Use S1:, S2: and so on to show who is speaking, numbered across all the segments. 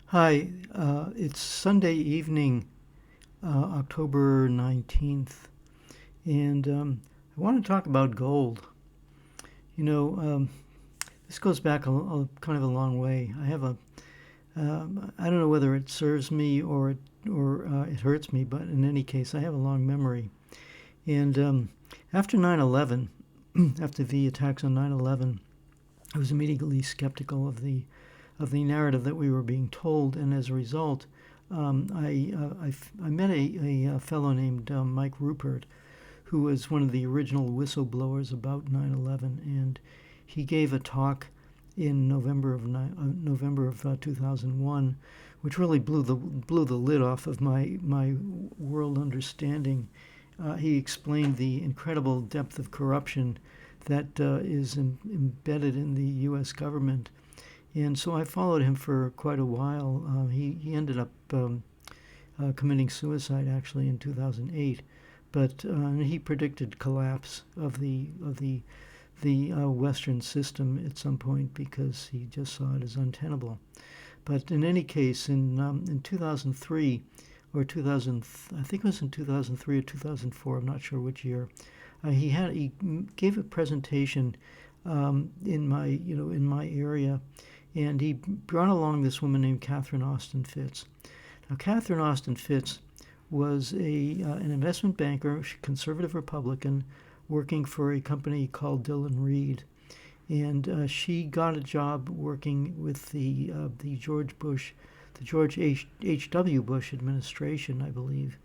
S1: Hi, it's Sunday evening, October 19th, and I want to talk about gold. You know, this goes back kind of a long way. I don't know whether it serves me or it hurts me, but in any case, I have a long memory. And after 9/11, after the attacks on 9/11, I was immediately skeptical of the narrative that we were being told, and as a result, I met a fellow named Mike Rupert, who was one of the original whistleblowers about 9/11, and he gave a talk in November of 2001, which really blew the lid off of my world understanding. He explained the incredible depth of corruption that is embedded in the U.S. government, and so I followed him for quite a while. He ended up committing suicide actually in 2008, but he predicted collapse of the Western system at some point because he just saw it as untenable. But in any case, in 2003 or 2000, I think it was in 2003 or 2004. I'm not sure which year. He gave a presentation in my area, and he brought along this woman named Catherine Austin Fitts. Now, Catherine Austin Fitts was an investment banker, conservative Republican, working for a company called Dillon Reed, and she got a job working with the George H.W. Bush administration, I believe,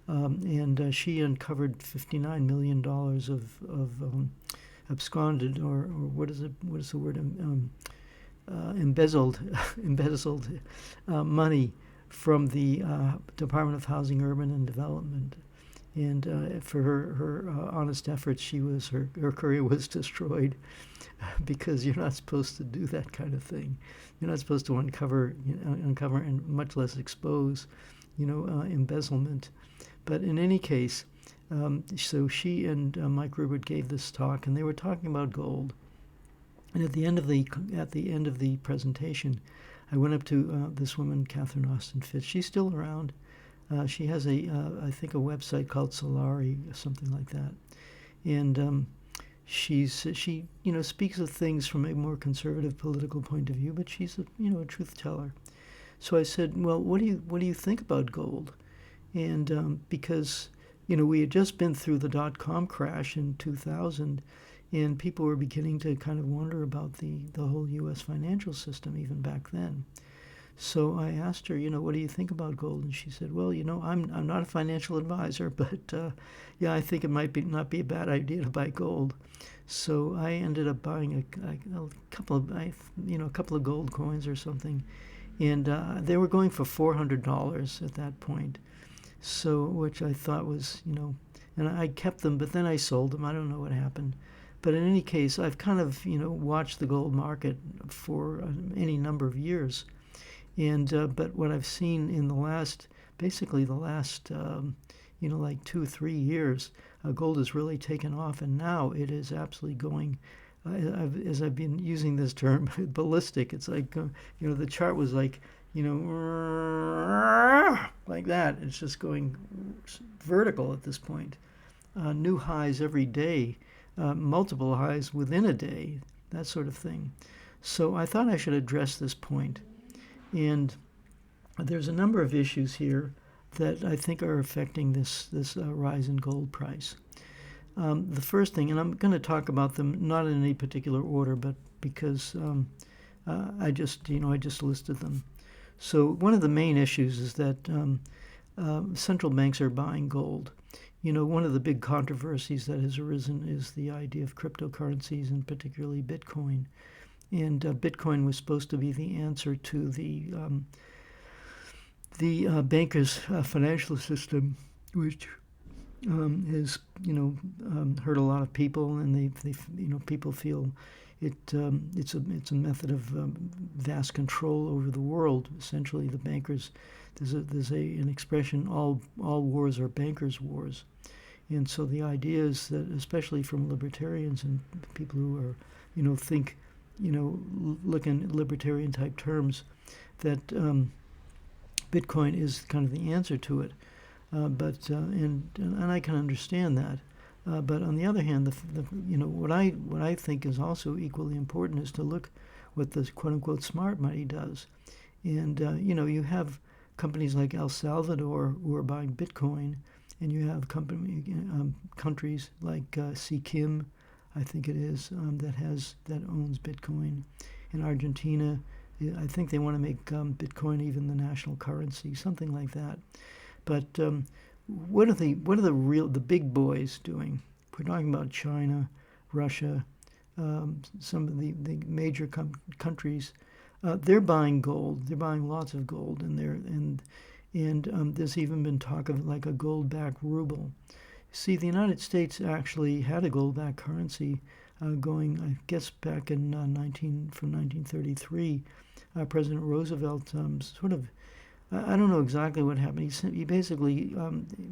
S1: and she uncovered $59 million of absconded, or what is it? What is the word? Embezzled embezzled money from the Department of Housing, Urban and Development. And for her honest efforts, her career was destroyed because you're not supposed to do that kind of thing. You're not supposed to uncover and much less expose, embezzlement. But in any case, so she and Mike Rupert gave this talk, and they were talking about gold. And at the end of the presentation, I went up to this woman, Catherine Austin Fitts. She's still around. She has I think, a website called Solari, or something like that. And she speaks of things from a more conservative political point of view, but she's a truth teller. So I said, well, what do you think about gold? And because we had just been through the dot-com crash in 2000, and people were beginning to kind of wonder about the whole U.S. financial system even back then. So I asked her, what do you think about gold? And she said, well, I'm not a financial advisor, but yeah, I think it might not be a bad idea to buy gold. So I ended up buying a couple of gold coins or something, and they were going for $400 at that point. So, which I thought was, and I kept them, but then I sold them. I don't know what happened. But in any case, I've kind of, watched the gold market for any number of years. And but what I've seen in basically the last, like 2-3 years, gold has really taken off, and now it is absolutely going. As I've been using this term, ballistic. It's like, the chart was like, like that. It's just going vertical at this point. New highs every day, multiple highs within a day, that sort of thing. So I thought I should address this point. And there's a number of issues here that I think are affecting this rise in gold price. The first thing, and I'm going to talk about them not in any particular order, but because I just listed them. So one of the main issues is that central banks are buying gold. One of the big controversies that has arisen is the idea of cryptocurrencies, and particularly Bitcoin. And Bitcoin was supposed to be the answer to the bankers' financial system, which has hurt a lot of people, and they people feel it's a method of vast control over the world. Essentially, the bankers, there's an expression, all wars are bankers' wars. And so the idea is that, especially from libertarians and people who are think looking at libertarian type terms, that Bitcoin is kind of the answer to it. And I can understand that. But on the other hand, what I think is also equally important is to look what the quote unquote smart money does. And you have companies like El Salvador who are buying Bitcoin, and you have countries like Sikkim, I think it is, that owns Bitcoin. In Argentina, I think they want to make Bitcoin even the national currency, something like that. But what are the big boys doing? We're talking about China, Russia, some of the major countries. They're buying gold. They're buying lots of gold, and there's even been talk of like a gold-backed ruble. See, the United States actually had a gold-backed currency going, I guess, back in from 1933. President Roosevelt sort of, I don't know exactly what happened. He basically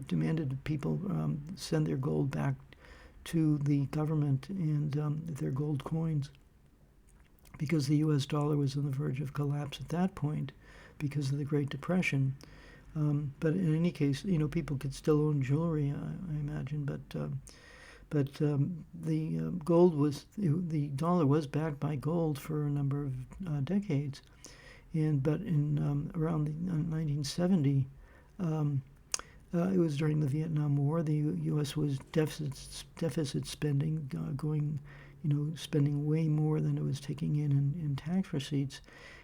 S1: demanded people send their gold back to the government and their gold coins, because the U.S. dollar was on the verge of collapse at that point because of the Great Depression. But in any case, people could still own jewelry, I imagine. But the dollar was backed by gold for a number of decades. But in around 1970, it was during the Vietnam War. The U.S. was deficit spending, spending way more than it was taking in tax receipts,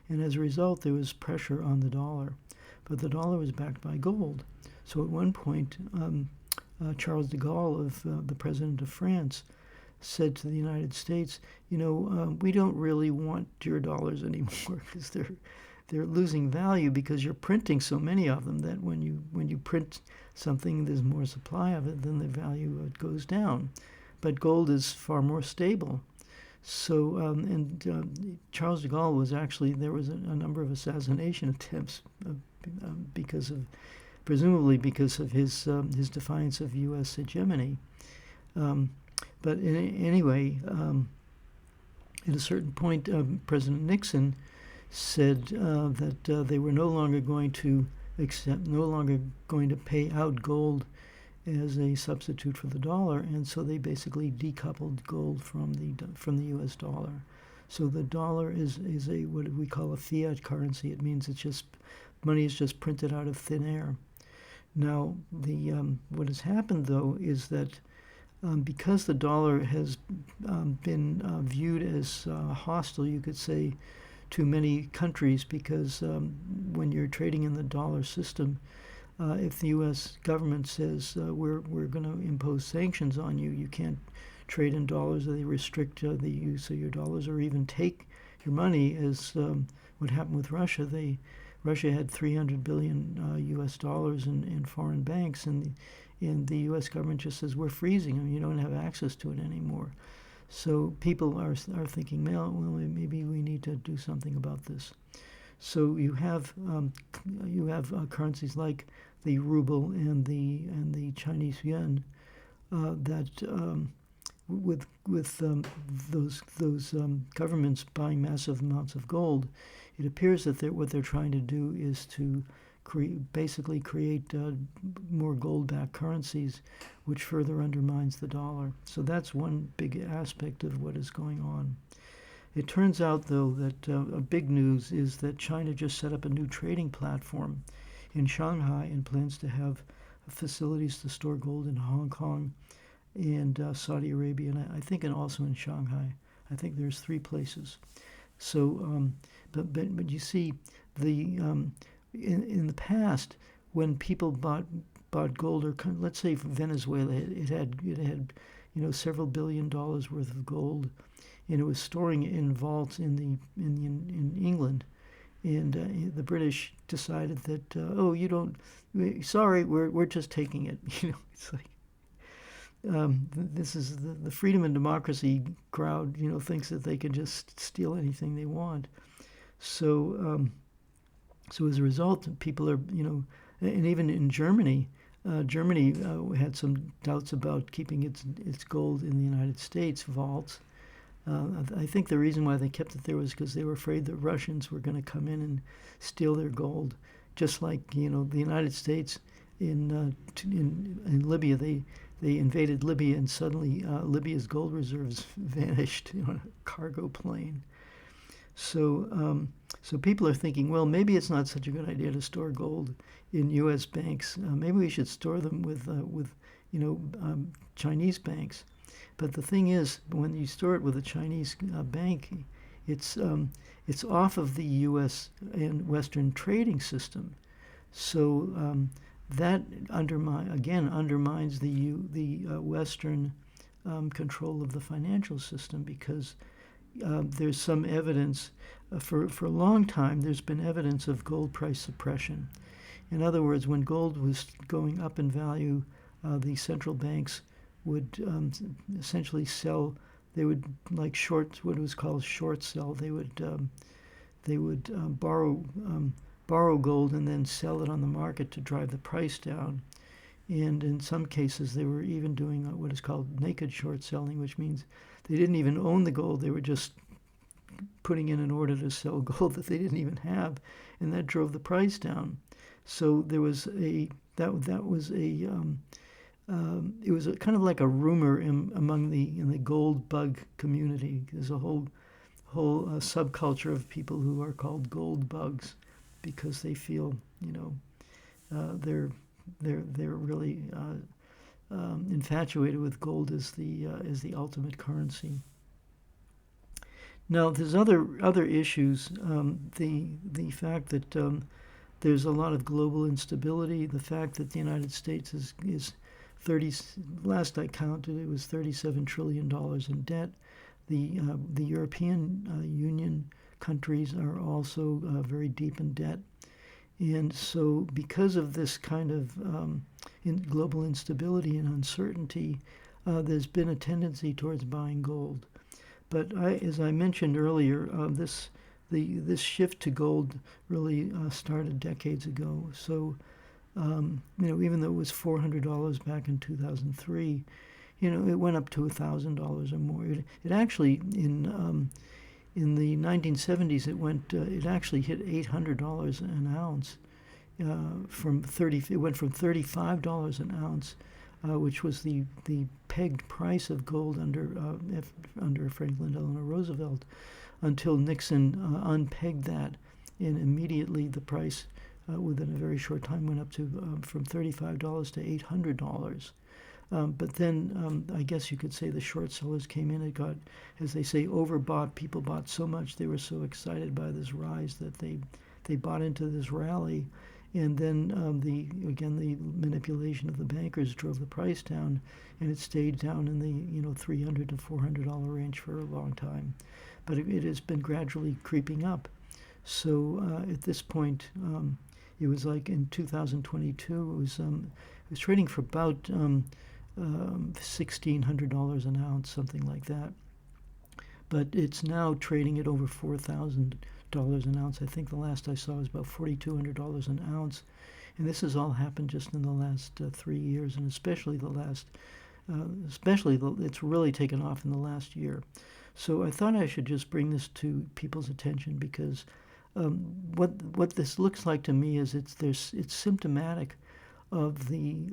S1: and as a result, there was pressure on the dollar. But the dollar was backed by gold. So at one point, Charles de Gaulle, the president of France, said to the United States, we don't really want your dollars anymore because they're losing value because you're printing so many of them that when you print something, there's more supply of it, then the value of it goes down. But gold is far more stable. So, Charles de Gaulle was actually, there was a number of assassination attempts presumably because of his defiance of U.S. hegemony. But anyway, at a certain point, President Nixon said that they were no longer going to pay out gold as a substitute for the dollar, and so they basically decoupled gold from the U.S. dollar. So the dollar is a what we call a fiat currency. It means money is just printed out of thin air. Now, what has happened though is that because the dollar has been viewed as hostile, you could say, to many countries, because when you're trading in the dollar system, if the U.S. government says we're going to impose sanctions on you, you can't trade in dollars, or they restrict the use of your dollars, or even take your money, as what happened with Russia. Russia had $300 billion U.S. dollars in foreign banks, and the U.S. government just says we're freezing them. You don't have access to it anymore. So people are thinking, well, maybe we need to do something about this. So you have currencies like the ruble and the Chinese yuan that with those governments buying massive amounts of gold, it appears that what they're trying to do is to basically create more gold-backed currencies, which further undermines the dollar. So that's one big aspect of what is going on. It turns out, though, that a big news is that China just set up a new trading platform in Shanghai and plans to have facilities to store gold in Hong Kong and Saudi Arabia, and I think also in Shanghai. I think there's 3 places. So, but you see, in the past, when people bought gold, or let's say Venezuela, it had several $1 billion worth of gold, and it was storing it in vaults in England, and the British decided that we're just taking it. It's like this is the freedom and democracy crowd. Thinks that they can just steal anything they want. So as a result, people are and even in Germany. Germany had some doubts about keeping its gold in the United States vaults. I think the reason why they kept it there was because they were afraid that Russians were going to come in and steal their gold. just like the United States in Libya, they invaded Libya, and suddenly Libya's gold reserves vanished on a cargo plane. So people are thinking, well, maybe it's not such a good idea to store gold in U.S. banks. Maybe we should store them with Chinese banks. But the thing is, when you store it with a Chinese bank, it's off of the U.S. and Western trading system. So that undermines the Western control of the financial system, because there's some evidence for a long time. There's been evidence of gold price suppression. In other words, when gold was going up in value, the central banks would essentially sell. They would what was called short sell. They would borrow gold and then sell it on the market to drive the price down. And in some cases, they were even doing what is called naked short selling, which means they didn't even own the gold. They were just putting in an order to sell gold that they didn't even have, and that drove the price down. So there was it was kind of like a rumor among in the gold bug community. There's a whole subculture of people who are called gold bugs, because they feel they're really infatuated with gold as the ultimate currency. Now, there's other issues. The fact that there's a lot of global instability. The fact that the United States is 30. Last I counted, it was $37 trillion in debt. The European Union countries are also very deep in debt. And so because of this kind of global instability and uncertainty, there's been a tendency towards buying gold. But as I mentioned earlier, this shift to gold really started decades ago. So, even though it was $400 back in 2003, it went up to $1,000 or more. It actually in the 1970s it actually hit $800 an ounce. It went from $35 an ounce, which was the pegged price of gold under Franklin Delano Roosevelt, until Nixon unpegged that, and immediately the price within a very short time went up to from $35 to $800. But then I guess you could say the short sellers came in. It got, as they say, overbought. People bought so much, they were so excited by this rise that they bought into this rally. And then the manipulation of the bankers drove the price down, and it stayed down in the $300 to $400 range for a long time. But it has been gradually creeping up. So at this point, it was like in 2022, it was trading for about $1,600 an ounce, something like that. But it's now trading at over $4,000 an ounce. I think the last I saw was about $4,200 an ounce, and this has all happened just in the last 3 years, and especially it's really taken off in the last year. So I thought I should just bring this to people's attention, because what this looks like to me is it's symptomatic of the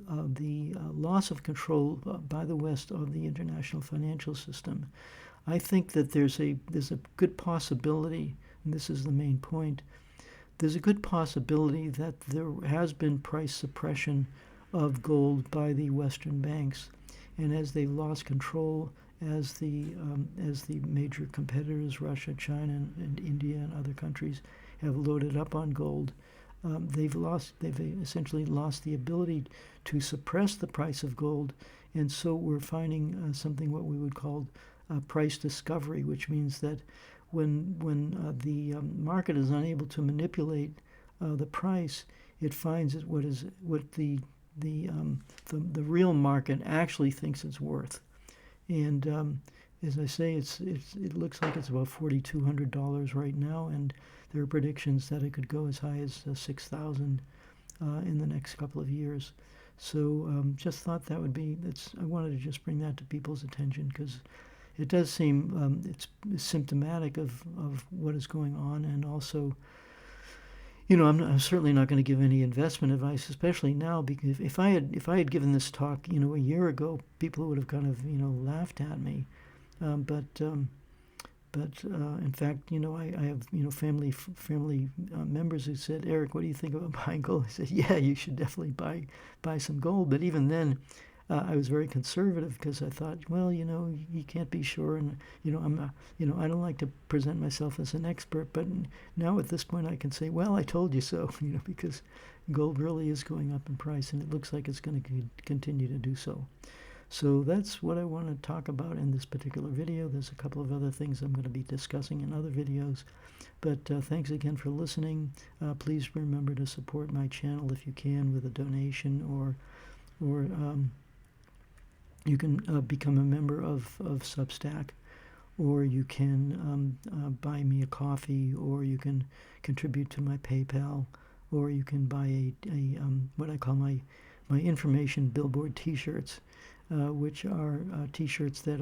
S1: loss of control by the West of the international financial system. I think that there's a good possibility, and this is the main point, there's a good possibility that there has been price suppression of gold by the Western banks, and as they lost control, as the major competitors, Russia, China, and India, and other countries, have loaded up on gold, they've essentially lost the ability to suppress the price of gold, and so we're finding something what we would call price discovery, which means that when the market is unable to manipulate the price, it finds what the real market actually thinks it's worth. And as I say, it looks like it's about $4,200 right now, and there are predictions that it could go as high as $6,000 in the next couple of years. So just thought that would be. I wanted to just bring that to people's attention, because it does seem it's symptomatic of what is going on, and also I'm certainly not going to give any investment advice, especially now, because if I had given this talk, a year ago, people would have kind of, laughed at me. But in fact, I have family members who said, Eric, what do you think about buying gold? I said, yeah, you should definitely buy some gold. But even then, I was very conservative because I thought, well, you can't be sure, and I don't like to present myself as an expert. But now at this point, I can say, well, I told you so, because gold really is going up in price, and it looks like it's going to continue to do so. So that's what I want to talk about in this particular video. There's a couple of other things I'm going to be discussing in other videos. But thanks again for listening. Please remember to support my channel if you can with a donation, or you can become a member of Substack, or you can buy me a coffee, or you can contribute to my PayPal, or you can buy a what I call my information billboard T-shirts. Which are T-shirts that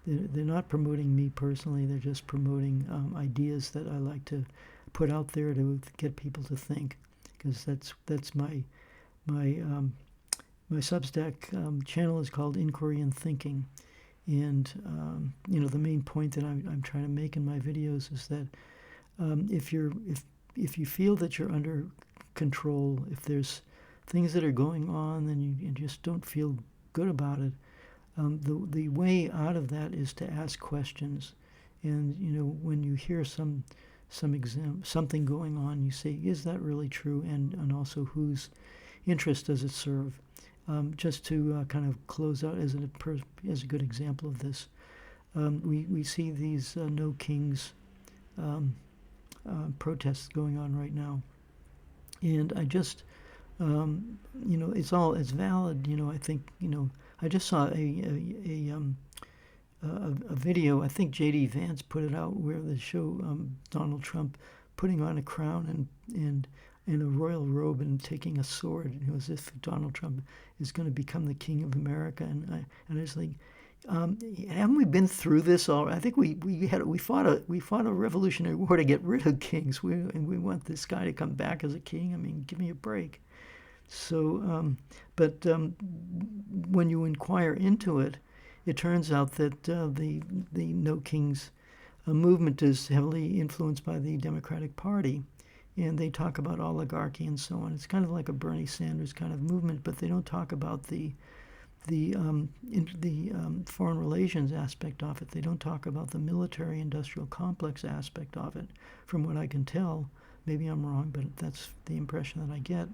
S1: they're not promoting me personally. They're just promoting ideas that I like to put out there to get people to think, because that's my Substack channel is called Inquiry and Thinking, and the main point that I'm trying to make in my videos is that if you feel that you're under control, if there's things that are going on and you just don't feel good about it, the way out of that is to ask questions. And when you hear something going on, you say, is that really true? And also, whose interest does it serve? Just to kind of close out as a good example of this, we see these No Kings protests going on right now, and I just it's valid. I think, I just saw a video. I think J.D. Vance put it out, where they show Donald Trump putting on a crown and a royal robe and taking a sword, as if Donald Trump is going to become the king of America. And I was like, haven't we been through this all? I think we fought a revolutionary war to get rid of kings. And we want this guy to come back as a king. I mean, give me a break. So, but when you inquire into it, it turns out that the No Kings movement is heavily influenced by the Democratic Party, and they talk about oligarchy and so on. It's kind of like a Bernie Sanders kind of movement, but they don't talk about the foreign relations aspect of it. They don't talk about the military-industrial complex aspect of it, from what I can tell. Maybe I'm wrong, but that's the impression that I get.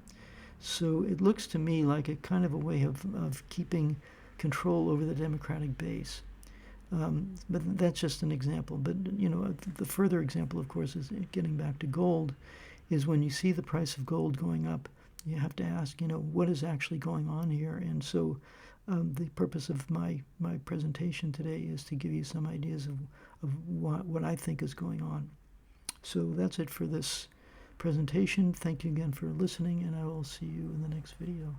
S1: So it looks to me like a kind of a way of keeping control over the Democratic base. But that's just an example. But, the further example, of course, is getting back to gold, is when you see the price of gold going up, you have to ask, what is actually going on here? And so the purpose of my presentation today is to give you some ideas of what I think is going on. So that's it for this presentation. Thank you again for listening, and I will see you in the next video.